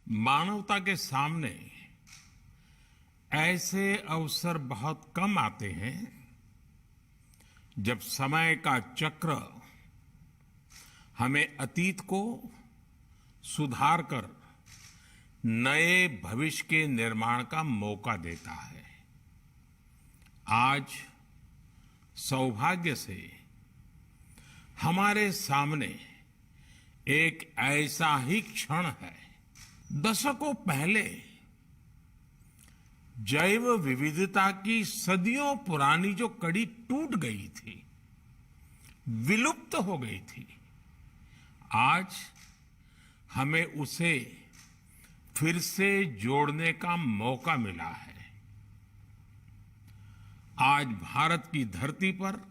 मानवता के सामने ऐसे अवसर बहुत कम आते हैं जब समय का चक्र हमें अतीत को सुधार कर नए भविष्य के निर्माण का मौका देता है। आज सौभाग्य से हमारे सामने एक ऐसा ही क्षण है। दशकों पहले जैव विविधता की सदियों पुरानी जो कड़ी टूट गई थी, विलुप्त हो गई थी, आज हमें उसे फिर से जोड़ने का मौका मिला है। आज भारत की धरती पर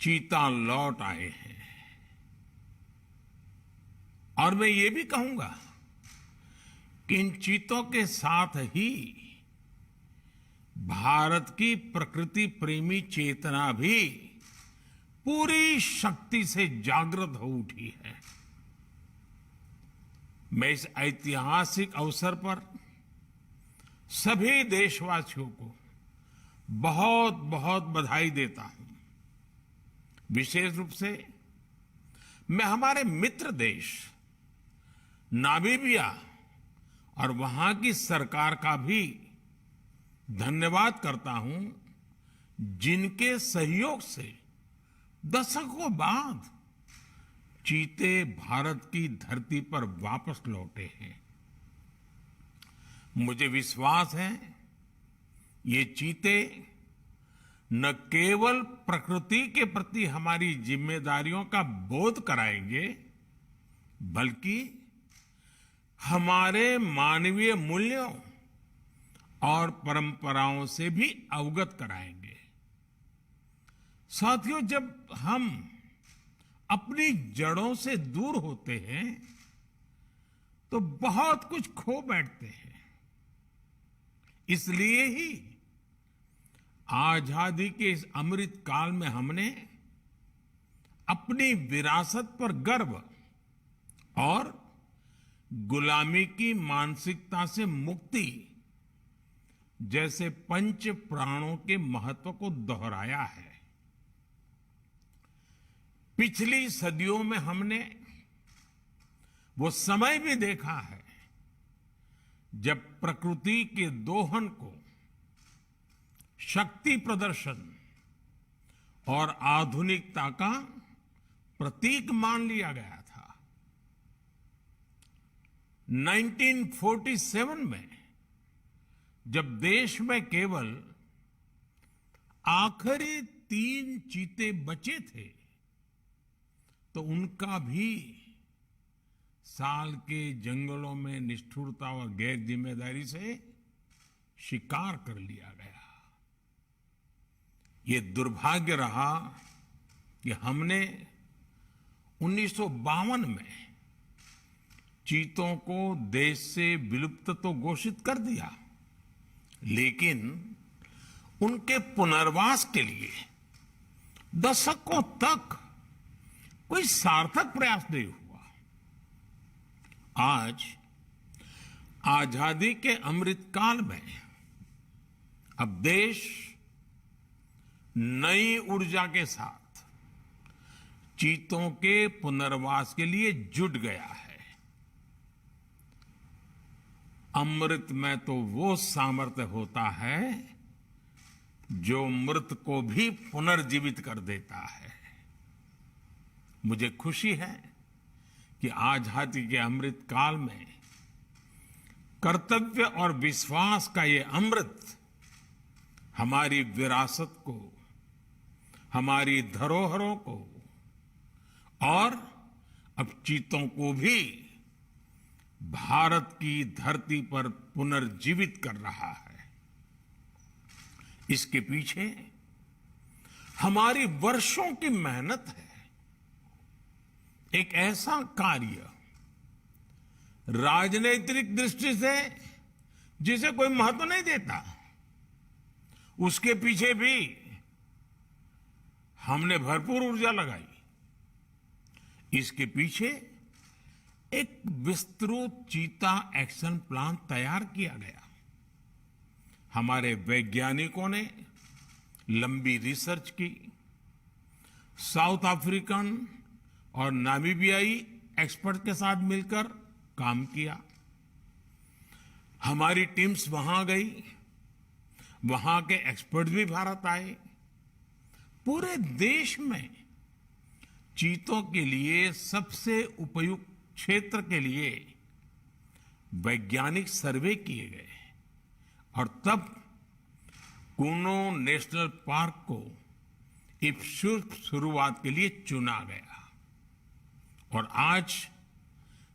चीता लौट आए हैं और मैं ये भी कहूंगा कि इन चीतों के साथ ही भारत की प्रकृति प्रेमी चेतना भी पूरी शक्ति से जागृत हो उठी है। मैं इस ऐतिहासिक अवसर पर सभी देशवासियों को बहुत बहुत बधाई देता हूं। विशेष रूप से मैं हमारे मित्र देश नामीबिया और वहां की सरकार का भी धन्यवाद करता हूं, जिनके सहयोग से दशकों बाद चीते भारत की धरती पर वापस लौटे हैं। मुझे विश्वास है ये चीते न केवल प्रकृति के प्रति हमारी जिम्मेदारियों का बोध कराएंगे, बल्कि हमारे मानवीय मूल्यों और परंपराओं से भी अवगत कराएंगे। साथियों, जब हम अपनी जड़ों से दूर होते हैं तो बहुत कुछ खो बैठते हैं। इसलिए ही आजादी के इस अमृत काल में हमने अपनी विरासत पर गर्व और गुलामी की मानसिकता से मुक्ति जैसे पंच प्राणों के महत्व को दोहराया है। पिछली सदियों में हमने वो समय भी देखा है जब प्रकृति के दोहन को शक्ति प्रदर्शन और आधुनिकता का प्रतीक मान लिया गया था। 1947 में जब देश में केवल आखिरी 3 चीते बचे थे तो उनका भी साल के जंगलों में निष्ठुरता और गैर जिम्मेदारी से शिकार कर लिया गया। ये दुर्भाग्य रहा कि हमने 1952 में चीतों को देश से विलुप्त तो घोषित कर दिया, लेकिन उनके पुनर्वास के लिए दशकों तक कोई सार्थक प्रयास नहीं हुआ। आज आजादी के अमृत काल में अब देश नई ऊर्जा के साथ चीतों के पुनर्वास के लिए जुट गया है। अमृत में तो वो सामर्थ्य होता है जो मृत को भी पुनर्जीवित कर देता है। मुझे खुशी है कि आजादी के अमृत काल में कर्तव्य और विश्वास का ये अमृत हमारी विरासत को, हमारी धरोहरों को और अब चीतों को भी भारत की धरती पर पुनर्जीवित कर रहा है। इसके पीछे हमारी वर्षों की मेहनत है। एक ऐसा कार्य राजनीतिक दृष्टि से जिसे कोई महत्व नहीं देता, उसके पीछे भी हमने भरपूर ऊर्जा लगाई। इसके पीछे एक विस्तृत चीता एक्शन प्लान तैयार किया गया। हमारे वैज्ञानिकों ने लंबी रिसर्च की, साउथ अफ्रीकन और नामीबियाई एक्सपर्ट के साथ मिलकर काम किया। हमारी टीम्स वहां गई, वहां के एक्सपर्ट भी भारत आए। पूरे देश में चीतों के लिए सबसे उपयुक्त क्षेत्र के लिए वैज्ञानिक सर्वे किए गए और तब कूनो नेशनल पार्क को इस शुरुआत के लिए चुना गया। और आज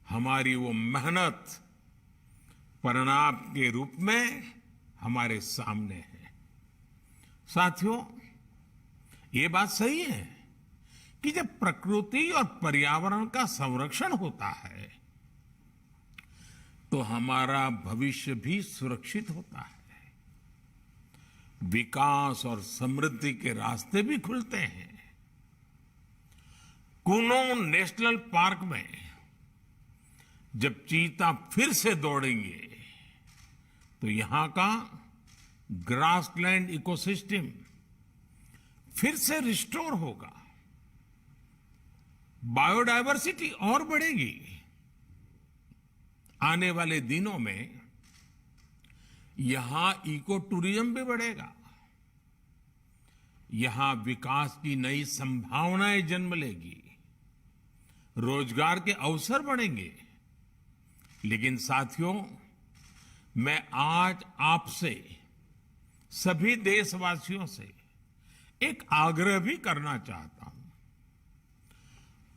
हमारी वो मेहनत परिणाम के रूप में हमारे सामने है। साथियों, ये बात सही है कि जब प्रकृति और पर्यावरण का संरक्षण होता है तो हमारा भविष्य भी सुरक्षित होता है, विकास और समृद्धि के रास्ते भी खुलते हैं। कूनो नेशनल पार्क में जब चीता फिर से दौड़ेंगे तो यहां का ग्रासलैंड इकोसिस्टम फिर से रिस्टोर होगा, बायोडायवर्सिटी और बढ़ेगी। आने वाले दिनों में यहां इको टूरिज्म भी बढ़ेगा, यहां विकास की नई संभावनाएं जन्म लेगी, रोजगार के अवसर बढ़ेंगे। लेकिन साथियों, मैं आज आपसे सभी देशवासियों से एक आग्रह भी करना चाहता हूं।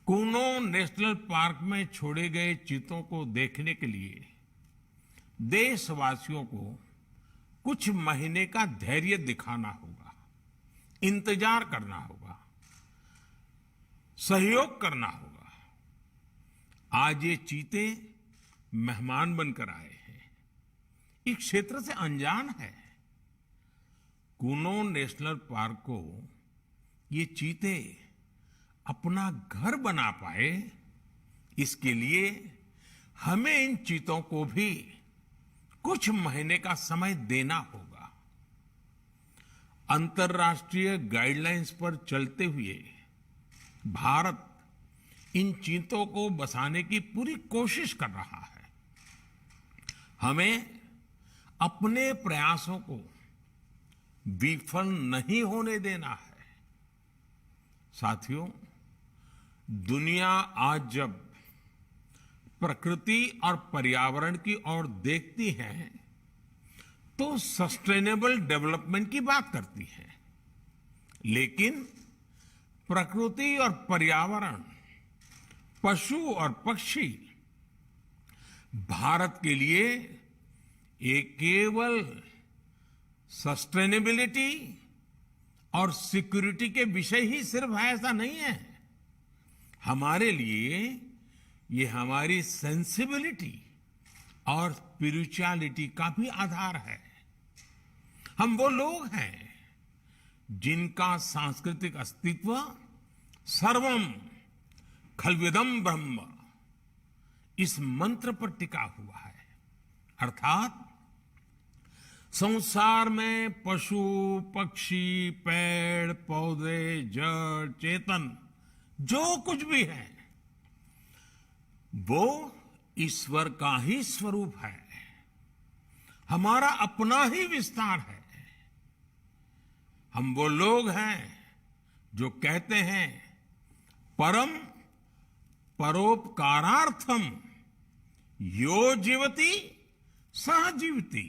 कूनो नेशनल पार्क में छोड़े गए चीतों को देखने के लिए देशवासियों को कुछ महीने का धैर्य दिखाना होगा, इंतजार करना होगा, सहयोग करना होगा। आज ये चीते मेहमान बनकर आए हैं, इस क्षेत्र से अनजान है। कूनो नेशनल पार्क को ये चीते अपना घर बना पाए, इसके लिए हमें इन चीतों को भी कुछ महीने का समय देना होगा। अंतर्राष्ट्रीय गाइडलाइंस पर चलते हुए भारत इन चीतों को बसाने की पूरी कोशिश कर रहा है। हमें अपने प्रयासों को विफल नहीं होने देना है। साथियों, दुनिया आज जब प्रकृति और पर्यावरण की ओर देखती है तो सस्टेनेबल डेवलपमेंट की बात करती है, लेकिन प्रकृति और पर्यावरण, पशु और पक्षी भारत के लिए एक केवल सस्टेनेबिलिटी और सिक्योरिटी के विषय ही सिर्फ है, ऐसा नहीं है। हमारे लिए ये हमारी सेंसिबिलिटी और स्पिरिचुअलिटी का भी आधार है। हम वो लोग हैं जिनका सांस्कृतिक अस्तित्व सर्वम खल्विदम ब्रह्म इस मंत्र पर टिका हुआ है। अर्थात संसार में पशु, पक्षी, पेड़, पौधे, जड़, चेतन जो कुछ भी है वो ईश्वर का ही स्वरूप है, हमारा अपना ही विस्तार है। हम वो लोग हैं जो कहते हैं परम परोपकारार्थम यो जीवति सह जीवति,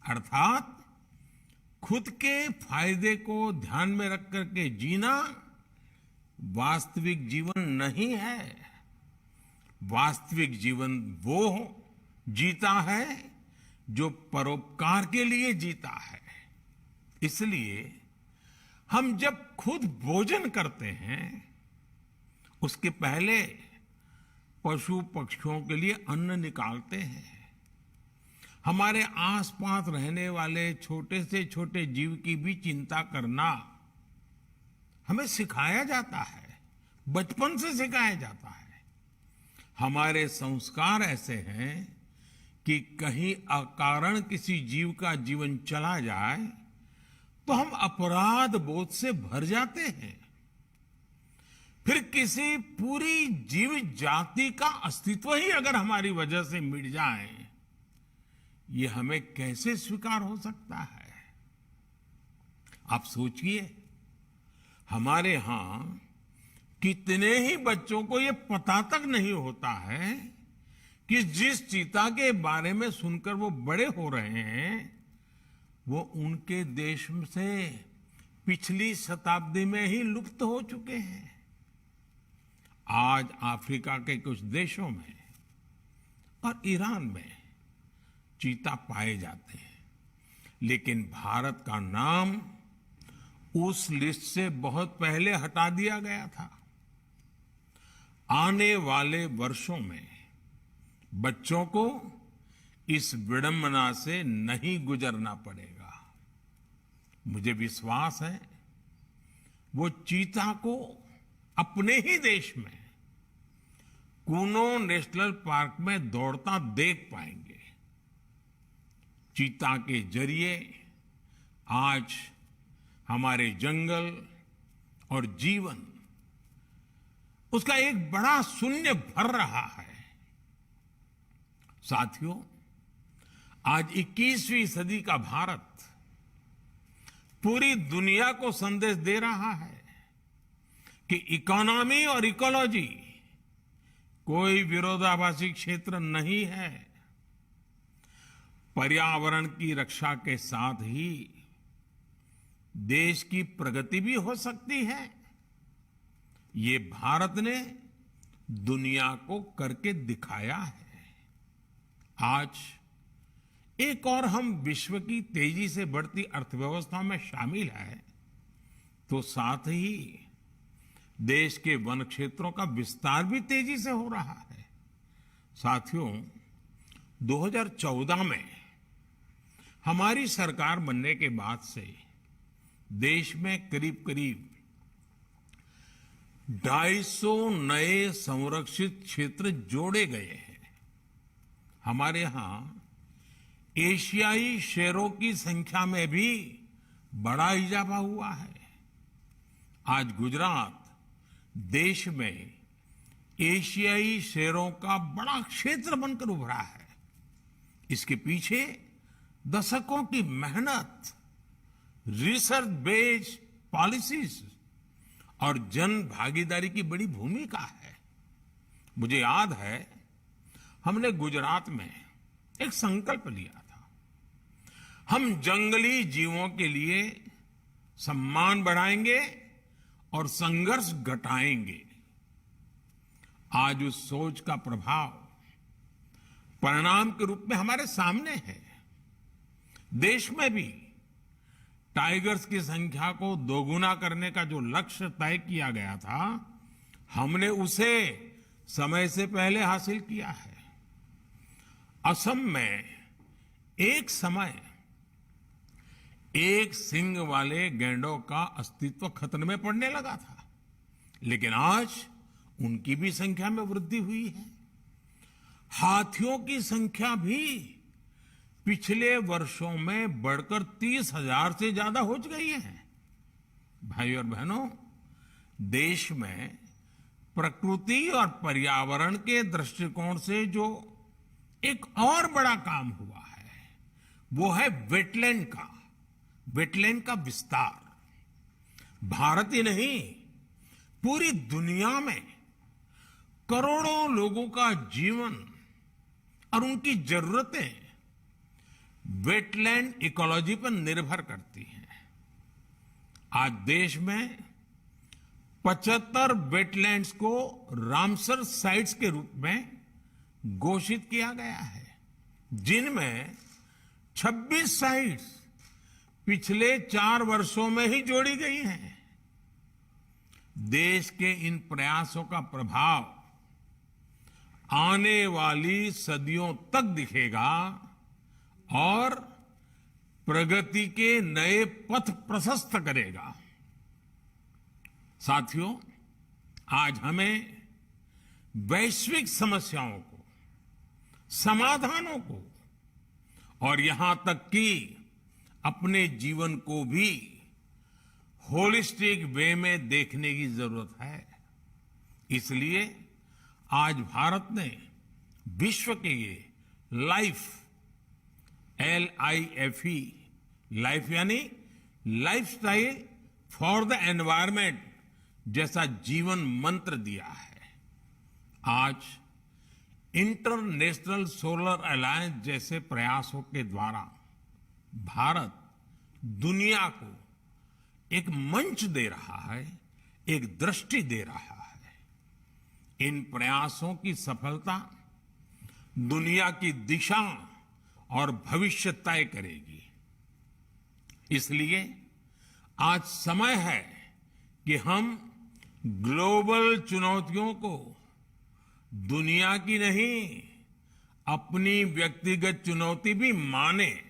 अर्थात खुद के फायदे को ध्यान में रख करके जीना वास्तविक जीवन नहीं है। वास्तविक जीवन वो जीता है जो परोपकार के लिए जीता है। इसलिए हम जब खुद भोजन करते हैं उसके पहले पशु पक्षियों के लिए अन्न निकालते हैं। हमारे आसपास रहने वाले छोटे से छोटे जीव की भी चिंता करना हमें सिखाया जाता है, बचपन से सिखाया जाता है। हमारे संस्कार ऐसे हैं कि कहीं अकारण किसी जीव का जीवन चला जाए तो हम अपराध बोध से भर जाते हैं। फिर किसी पूरी जीव जाति का अस्तित्व ही अगर हमारी वजह से मिट जाए, ये हमें कैसे स्वीकार हो सकता है? आप सोचिए, हमारे यहां कितने ही बच्चों को ये पता तक नहीं होता है कि जिस चीता के बारे में सुनकर वो बड़े हो रहे हैं, वो उनके देश से पिछली शताब्दी में ही लुप्त हो चुके हैं। आज अफ्रीका के कुछ देशों में और ईरान में चीता पाए जाते हैं, लेकिन भारत का नाम उस लिस्ट से बहुत पहले हटा दिया गया था। आने वाले वर्षों में बच्चों को इस विडंबना से नहीं गुजरना पड़ेगा। मुझे विश्वास है वो चीता को अपने ही देश में कूनो नेशनल पार्क में दौड़ता देख पाएंगे। चीता के जरिए आज हमारे जंगल और जीवन, उसका एक बड़ा शून्य भर रहा है। साथियों, आज 21वीं सदी का भारत पूरी दुनिया को संदेश दे रहा है कि इकोनॉमी और इकोलॉजी कोई विरोधाभासी क्षेत्र नहीं है। पर्यावरण की रक्षा के साथ ही देश की प्रगति भी हो सकती है। ये भारत ने दुनिया को करके दिखाया है। आज एक और हम विश्व की तेजी से बढ़ती अर्थव्यवस्था में शामिल है, तो साथ ही देश के वन क्षेत्रों का विस्तार भी तेजी से हो रहा है। साथियों, 2014 में हमारी सरकार बनने के बाद से देश में करीब करीब 250 नए संरक्षित क्षेत्र जोड़े गए हैं। हमारे यहां एशियाई शेरों की संख्या में भी बड़ा इजाफा हुआ है। आज गुजरात देश में एशियाई शेरों का बड़ा क्षेत्र बनकर उभरा है। इसके पीछे दशकों की मेहनत, रिसर्च बेस्ड पॉलिसीज और जन भागीदारी की बड़ी भूमिका है। मुझे याद है, हमने गुजरात में एक संकल्प लिया था, हम जंगली जीवों के लिए सम्मान बढ़ाएंगे और संघर्ष घटाएंगे। आज उस सोच का प्रभाव परिणाम के रूप में हमारे सामने है। देश में भी टाइगर्स की संख्या को दोगुना करने का जो लक्ष्य तय किया गया था, हमने उसे समय से पहले हासिल किया है। असम में एक समय एक सींग वाले गैंडों का अस्तित्व खतरे में पड़ने लगा था, लेकिन आज उनकी भी संख्या में वृद्धि हुई है। हाथियों की संख्या भी पिछले वर्षों में बढ़कर 30,000 से ज्यादा हो गई है। भाई और बहनों, देश में प्रकृति और पर्यावरण के दृष्टिकोण से जो एक और बड़ा काम हुआ है, वो है वेटलैंड का विस्तार। भारत ही नहीं, पूरी दुनिया में करोड़ों लोगों का जीवन और उनकी जरूरतें वेटलैंड इकोलॉजी पर निर्भर करती हैं। आज देश में 75 वेटलैंड्स को रामसर साइट्स के रूप में घोषित किया गया है, जिनमें 26 साइट्स पिछले 4 वर्षों में ही जोड़ी गई हैं। देश के इन प्रयासों का प्रभाव आने वाली सदियों तक दिखेगा और प्रगति के नए पथ प्रशस्त करेगा। साथियों, आज हमें वैश्विक समस्याओं को, समाधानों को और यहां तक कि अपने जीवन को भी होलिस्टिक वे में देखने की जरूरत है। इसलिए आज भारत ने विश्व के ये लाइफ, LIFE, लाइफ यानी लाइफस्टाइल फॉर द एनवायरमेंट जैसा जीवन मंत्र दिया है। आज इंटरनेशनल सोलर अलायंस जैसे प्रयासों के द्वारा भारत दुनिया को एक मंच दे रहा है, एक दृष्टि दे रहा है। इन प्रयासों की सफलता दुनिया की दिशा और भविष्य तय करेगी। इसलिए आज समय है कि हम ग्लोबल चुनौतियों को दुनिया की नहीं, अपनी व्यक्तिगत चुनौती भी माने।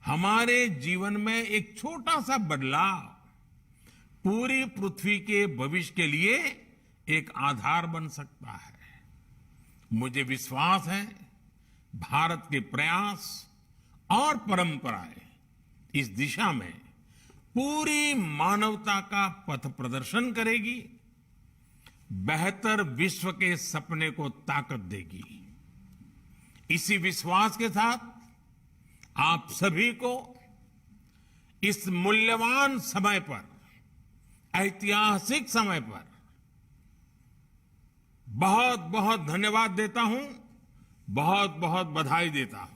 हमारे जीवन में एक छोटा सा बदलाव पूरी पृथ्वी के भविष्य के लिए एक आधार बन सकता है। मुझे विश्वास है भारत के प्रयास और परंपराएं इस दिशा में पूरी मानवता का पथ प्रदर्शन करेगी, बेहतर विश्व के सपने को ताकत देगी। इसी विश्वास के साथ आप सभी को इस मूल्यवान समय पर, ऐतिहासिक समय पर बहुत बहुत धन्यवाद देता हूं, बहुत बहुत बधाई देता हूं।